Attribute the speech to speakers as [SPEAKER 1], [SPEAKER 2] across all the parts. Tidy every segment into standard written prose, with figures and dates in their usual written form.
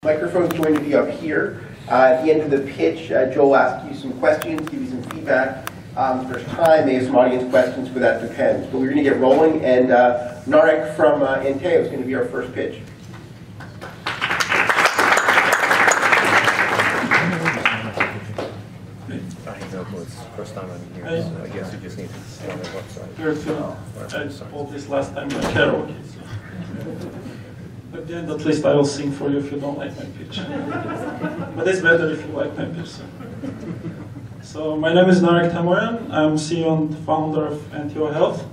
[SPEAKER 1] Microphone's going to be up here. At the end of the pitch, Joe will ask you some questions, give you some feedback. If there's time, maybe some audience questions, but that depends. But we're going to get rolling, and Narek from Anteo is going to be our first pitch.
[SPEAKER 2] First time I'm here, so I guess you just need to stay on the website.
[SPEAKER 3] Very cool. I told this last time in karaoke. So. At the end, at least I will sing for you if you don't like my pitch. But it's better if you like my pitch. So my name is Narek Tamoyan. I'm CEO and founder of Anteo Health.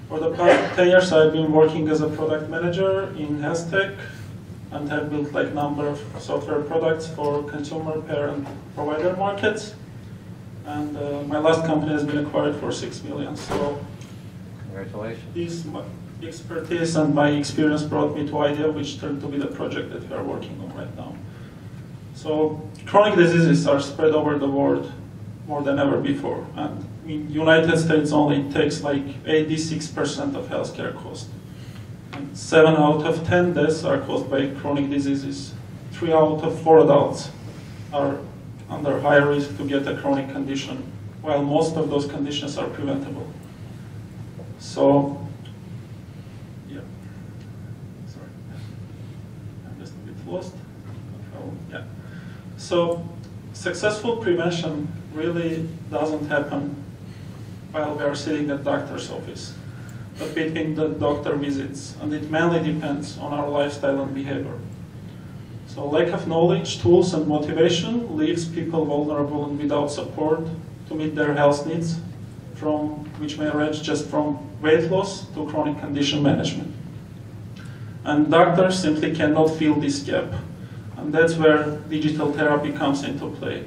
[SPEAKER 3] For the past 10 years, I've been working as a product manager in health tech, and have built like number of software products for consumer, parent, provider markets. And my last company has been acquired for $6 million. So,
[SPEAKER 2] congratulations.
[SPEAKER 3] This expertise and my experience brought me to IDEA, which turned to be the project that we are working on right now. So, chronic diseases are spread over the world more than ever before. And in the United States only, it takes like 86% of healthcare costs. And 7 out of 10 deaths are caused by chronic diseases. 3 out of 4 adults are under high risk to get a chronic condition, while most of those conditions are preventable. So, yeah, sorry, I'm just a bit lost. Yeah. So, successful prevention really doesn't happen while we are sitting at doctor's office, but between the doctor visits, and it mainly depends on our lifestyle and behavior. So lack of knowledge, tools, and motivation leaves people vulnerable and without support to meet their health needs, which may range just from weight loss to chronic condition management. And doctors simply cannot fill this gap, and that's where digital therapy comes into play.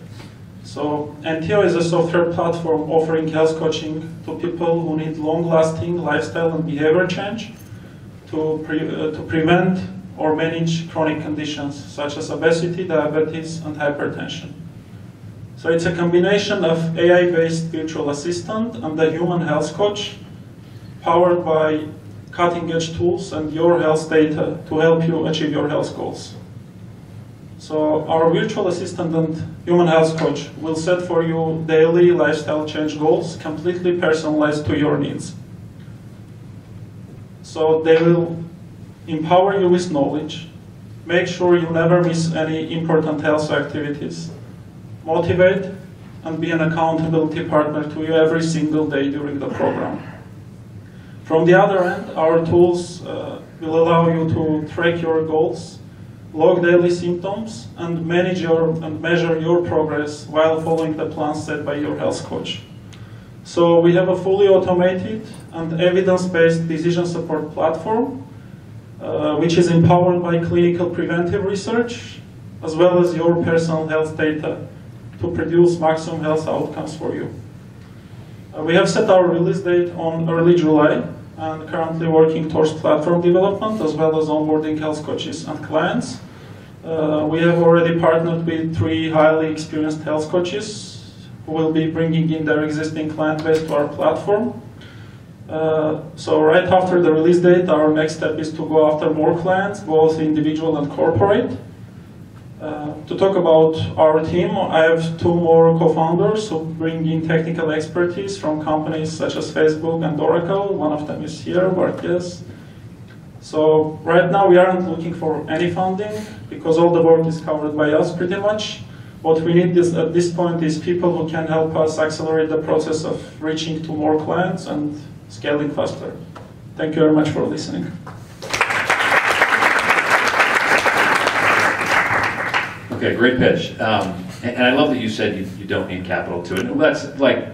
[SPEAKER 3] So Anteo is a software platform offering health coaching to people who need long-lasting lifestyle and behavior change to prevent or manage chronic conditions such as obesity, diabetes, and hypertension. So it's a combination of AI-based virtual assistant and a human health coach powered by cutting-edge tools and your health data to help you achieve your health goals. So our virtual assistant and human health coach will set for you daily lifestyle change goals completely personalized to your needs. So they will empower you with knowledge, make sure you never miss any important health activities, motivate, and be an accountability partner to you every single day during the program. From the other end, our tools will allow you to track your goals, log daily symptoms, and measure your progress while following the plan set by your health coach. So we have a fully automated and evidence-based decision support platform which is empowered by clinical preventive research, as well as your personal health data to produce maximum health outcomes for you. We have set our release date on early July, and currently working towards platform development, as well as onboarding health coaches and clients. We have already partnered with 3 highly experienced health coaches who will be bringing in their existing client base to our platform. So right after the release date, our next step is to go after more clients, both individual and corporate. To talk about our team, I have 2 more co-founders who bring in technical expertise from companies such as Facebook and Oracle. One of them is here, Bartjes. So right now we aren't looking for any funding because all the work is covered by us pretty much. What we need at this point is people who can help us accelerate the process of reaching to more clients and scaling faster. Thank you very much for listening.
[SPEAKER 4] Okay, great pitch. And I love that you said you don't need capital to it. That's like,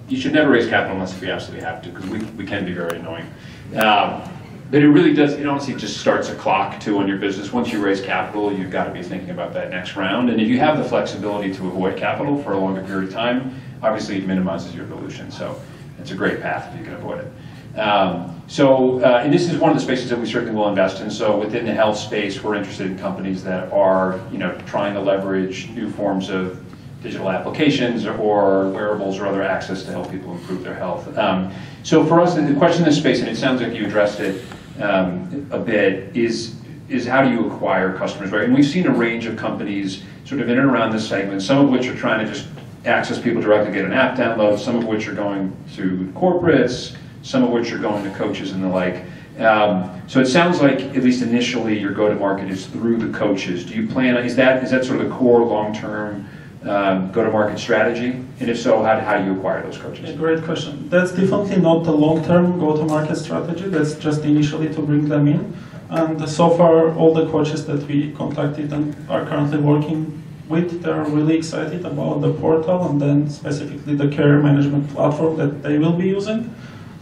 [SPEAKER 4] you should never raise capital unless if you absolutely have to, because we can be very annoying. But it really does, it honestly just starts a clock too on your business. Once you raise capital, you've got to be thinking about that next round. And if you have the flexibility to avoid capital for a longer period of time, obviously it minimizes your dilution. So it's a great path if you can avoid it. And this is one of the spaces that we certainly will invest in. So within the health space, we're interested in companies that are, trying to leverage new forms of digital applications or wearables or other access to help people improve their health. So for us, the question in this space, and it sounds like you addressed it a bit, is is how do you acquire customers, right? And we've seen a range of companies sort of in and around this segment, some of which are trying to just access people directly, get an app download, some of which are going to corporates, some of which are going to coaches and the like. So it sounds like, at least initially, your go-to-market is through the coaches. Do you plan, is that sort of the core long-term go-to-market strategy? And if so, how do you acquire those coaches?
[SPEAKER 3] Yeah, great question. That's definitely not the long-term go-to-market strategy. That's just initially to bring them in. And so far, all the coaches that we contacted and are currently working with, they're really excited about the portal and then specifically the career management platform that they will be using.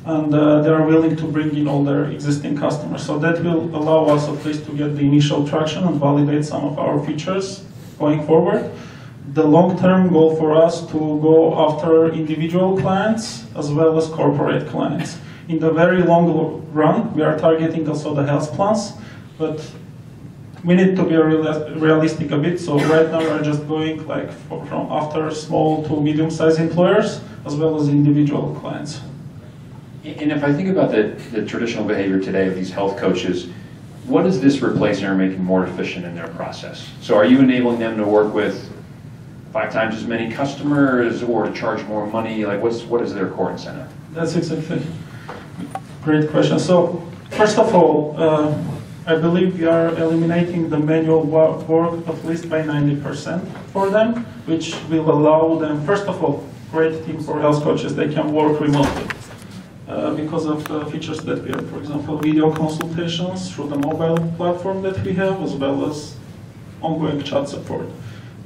[SPEAKER 3] And they are willing to bring in all their existing customers. So that will allow us at least to get the initial traction and validate some of our features going forward. The long-term goal for us to go after individual clients as well as corporate clients. In the very long run, we are targeting also the health plans, but we need to be realistic a bit. So right now we're just going like from after small to medium-sized employers as well as individual clients.
[SPEAKER 4] And if I think about the traditional behavior today of these health coaches, what is this replacing or making more efficient in their process? So are you enabling them to work with 5 times as many customers or to charge more money? Like what is their core incentive?
[SPEAKER 3] That's exactly great question. So first of all, I believe we are eliminating the manual work at least by 90% for them, which will allow them, first of all, great team for health coaches, they can work remotely. Because of the features that we have, for example, video consultations through the mobile platform that we have, as well as ongoing chat support.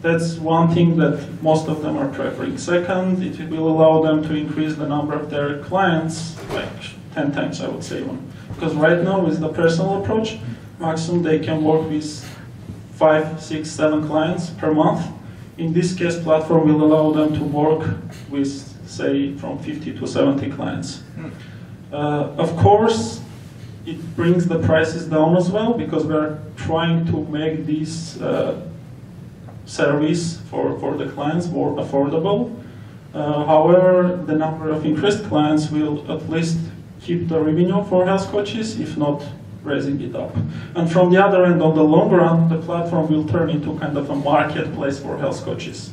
[SPEAKER 3] That's one thing that most of them are preferring. Second, it will allow them to increase the number of their clients, like 10 times, I would say. Because right now, with the personal approach, maximum they can work with 5, 6, 7 clients per month. In this case, platform will allow them to work with, say, from 50 to 70 clients. Of course, it brings the prices down as well, because we're trying to make this service for the clients more affordable. However, the number of increased clients will at least keep the revenue for health coaches, if not raising it up. And from the other end, on the long run, the platform will turn into kind of a marketplace for health coaches.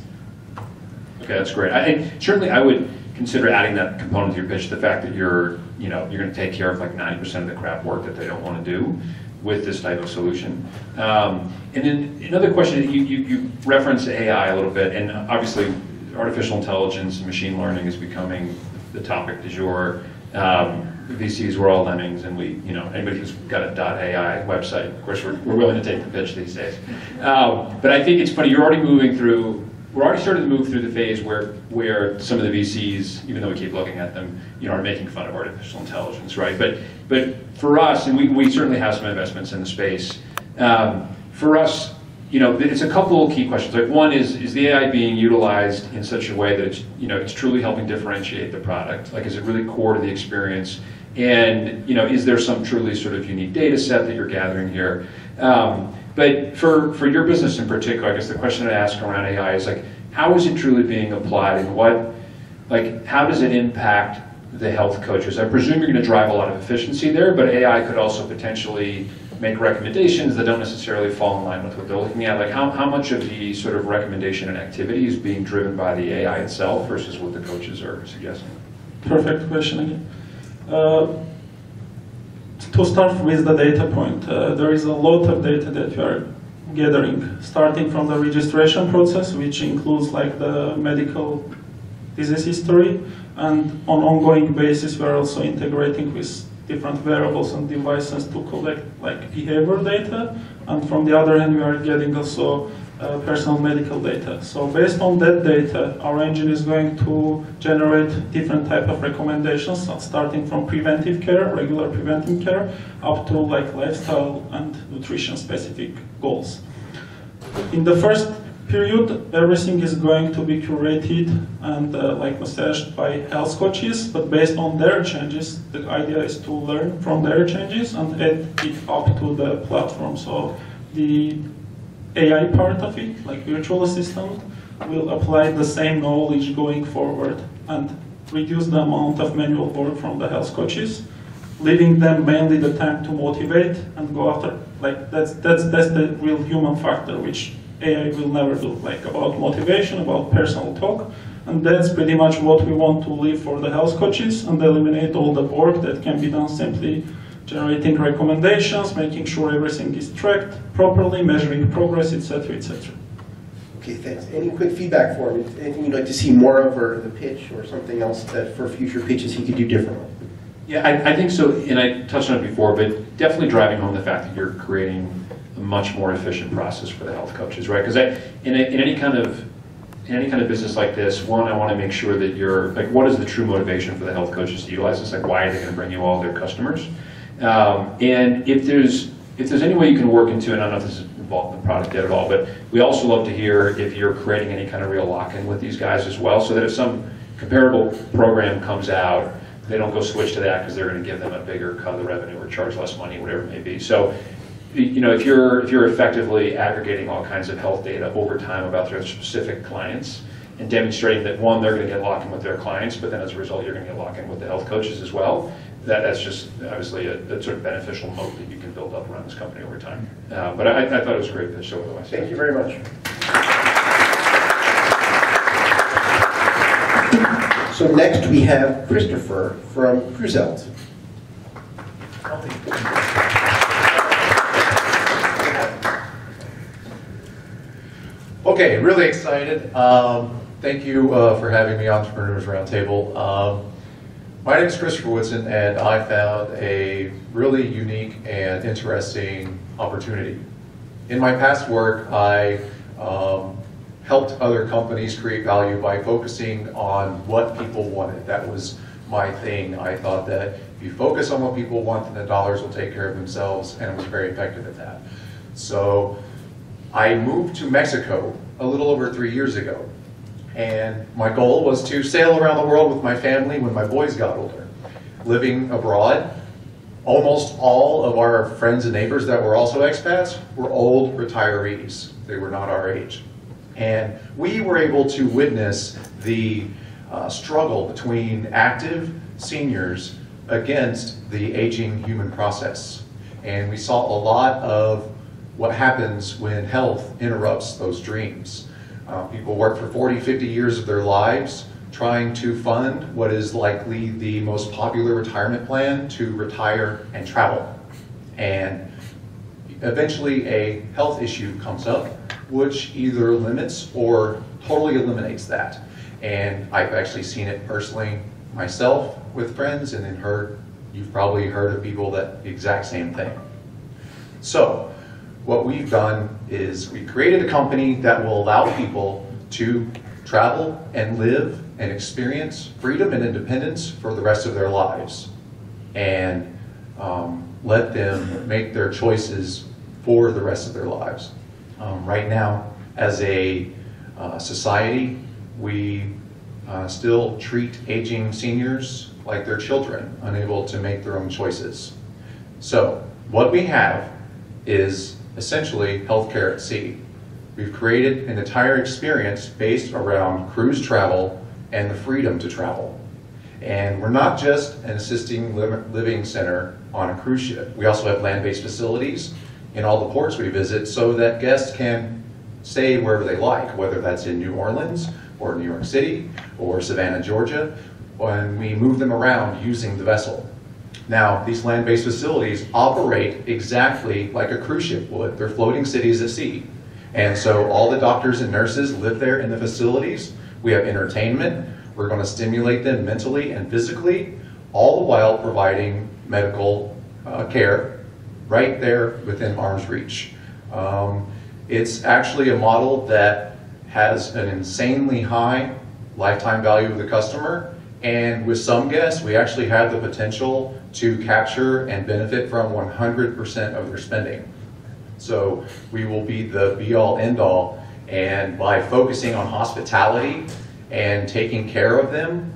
[SPEAKER 4] Okay, that's great. Certainly I would consider adding that component to your pitch, the fact that you're going to take care of like 90% of the crap work that they don't want to do with this type of solution. And then another question, you referenced AI a little bit, and obviously artificial intelligence and machine learning is becoming the topic du jour. VCs, we're all lemmings, and anybody who's got a .ai website, of course, we're willing to take the pitch these days. But I think it's funny, we're already starting to move through the phase where some of the VCs, even though we keep looking at them, are making fun of artificial intelligence, right? But for us, and we certainly have some investments in the space. For us, it's a couple of key questions. Like one is the AI being utilized in such a way that it's truly helping differentiate the product? Like, is it really core to the experience? And is there some truly sort of unique data set that you're gathering here? But for your business in particular, I guess the question I ask around AI is like, how is it truly being applied, and how does it impact the health coaches? I presume you're going to drive a lot of efficiency there, but AI could also potentially make recommendations that don't necessarily fall in line with what they're looking at. Like how much of the sort of recommendation and activity is being driven by the AI itself versus what the coaches are suggesting?
[SPEAKER 3] Perfect question again. To start with the data point, there is a lot of data that we are gathering, starting from the registration process, which includes like the medical disease history, and on ongoing basis we are also integrating with different wearables and devices to collect like behavior data, and from the other hand we are getting also personal medical data. So based on that data, our engine is going to generate different type of recommendations, starting from preventive care, regular preventive care, up to like lifestyle and nutrition specific goals. In the first period, everything is going to be curated and massaged by health coaches, but based on their changes, the idea is to learn from their changes and add it up to the platform. So the AI part of it, like virtual assistant, will apply the same knowledge going forward and reduce the amount of manual work from the health coaches, leaving them mainly the time to motivate and go after Like that's the real human factor, which AI will never do. Like about motivation, about personal talk, and that's pretty much what we want to leave for the health coaches and eliminate all the work that can be done simply generating recommendations, making sure everything is tracked properly, measuring progress, etc., etc.
[SPEAKER 1] Okay, thanks. Any quick feedback for him? Anything you'd like to see more of, or the pitch, or something else that for future pitches he could do differently?
[SPEAKER 4] Yeah, I think so, and I touched on it before, but definitely driving home the fact that you're creating a much more efficient process for the health coaches, right? Because in any kind of business like this, one, I want to make sure that you're, like, what is the true motivation for the health coaches to utilize this? Like, why are they going to bring you all their customers? And if there's any way you can work into it, I don't know if this is involved in the product yet at all, but we also love to hear if you're creating any kind of real lock-in with these guys as well, so that if some comparable program comes out, they don't go switch to that because they're going to give them a bigger cut of the revenue or charge less money, whatever it may be. So, you know, if you're effectively aggregating all kinds of health data over time about their specific clients and demonstrating that, one, they're going to get locked in with their clients, but then as a result, you're going to get locked in with the health coaches as well, that's just obviously a sort of beneficial moat that you can build up around this company over time. But I thought it was a great pitch otherwise.
[SPEAKER 1] Thank you very much. So next we have Christopher from Cruzelt.
[SPEAKER 5] Okay, really excited. Thank you for having me on Entrepreneurs Roundtable. My name is Christopher Woodson, and I found a really unique and interesting opportunity. In my past work, I helped other companies create value by focusing on what people wanted. That was my thing. I thought that if you focus on what people want, then the dollars will take care of themselves, and I was very effective at that. So I moved to Mexico a little over 3 years ago, and my goal was to sail around the world with my family when my boys got older. Living abroad, almost all of our friends and neighbors that were also expats were old retirees. They were not our age. And we were able to witness the struggle between active seniors against the aging human process. And we saw a lot of what happens when health interrupts those dreams. People work for 40, 50 years of their lives trying to fund what is likely the most popular retirement plan to retire and travel. And eventually a health issue comes up which either limits or totally eliminates that. And I've actually seen it personally myself with friends, and then you've probably heard of people that the exact same thing. So what we've done is we created a company that will allow people to travel and live and experience freedom and independence for the rest of their lives, and let them make their choices for the rest of their lives. Right now, as a society, we still treat aging seniors like they're children, unable to make their own choices. So what we have is essentially healthcare at sea. We've created an entire experience based around cruise travel and the freedom to travel. And we're not just an assisting living center on a cruise ship. We also have land-based facilities in all the ports we visit so that guests can stay wherever they like, whether that's in New Orleans or New York City or Savannah, Georgia, when we move them around using the vessel. Now, these land-based facilities operate exactly like a cruise ship would. They're floating cities at sea. And so all the doctors and nurses live there in the facilities. We have entertainment. We're going to stimulate them mentally and physically, all the while providing medical care right there within arm's reach. It's actually a model that has an insanely high lifetime value of the customer, and with some guests, we actually have the potential to capture and benefit from 100% of their spending. So we will be the be-all, end-all, and by focusing on hospitality and taking care of them,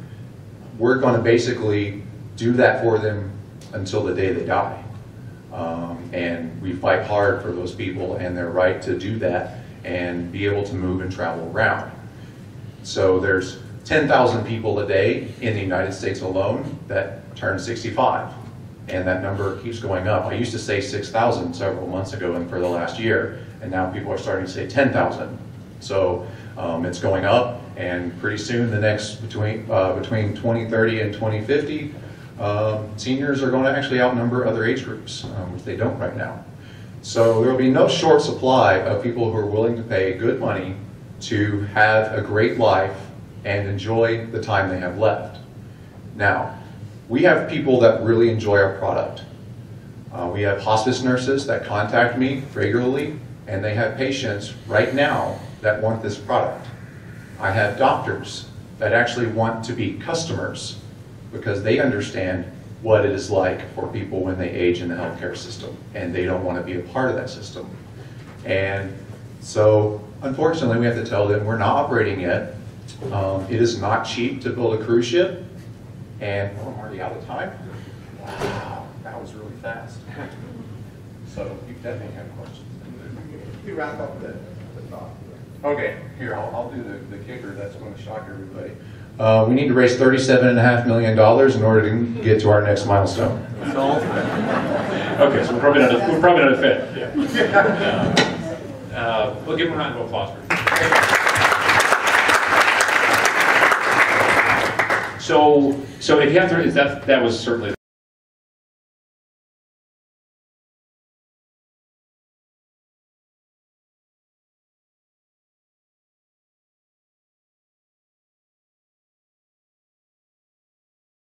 [SPEAKER 5] we're going to basically do that for them until the day they die. And we fight hard for those people and their right to do that and be able to move and travel around. So there's 10,000 people a day in the United States alone that turn 65. and that number keeps going up. I used to say 6,000 several months ago and for the last year, and now people are starting to say 10,000. So it's going up, and pretty soon, the next between 2030 and 2050, seniors are going to actually outnumber other age groups, which they don't right now. So there will be no short supply of people who are willing to pay good money to have a great life and enjoy the time they have left. Now, we have people that really enjoy our product. We have hospice nurses that contact me regularly, and they have patients right now that want this product. I have doctors that actually want to be customers because they understand what it is like for people when they age in the healthcare system, and they don't want to be a part of that system. And so, unfortunately, we have to tell them we're not operating yet. It is not cheap to build a cruise ship, and I'm already out of time. Wow, that was really fast. So you definitely have questions.
[SPEAKER 1] We wrap up the talk.
[SPEAKER 5] Okay, here, I'll do the kicker that's going to shock everybody. We need to raise $37.5 million in order to get to our next milestone.
[SPEAKER 4] Okay, so we're probably not a fit. Yeah. We'll give him a round of applause for it. So if you have to, that was certainly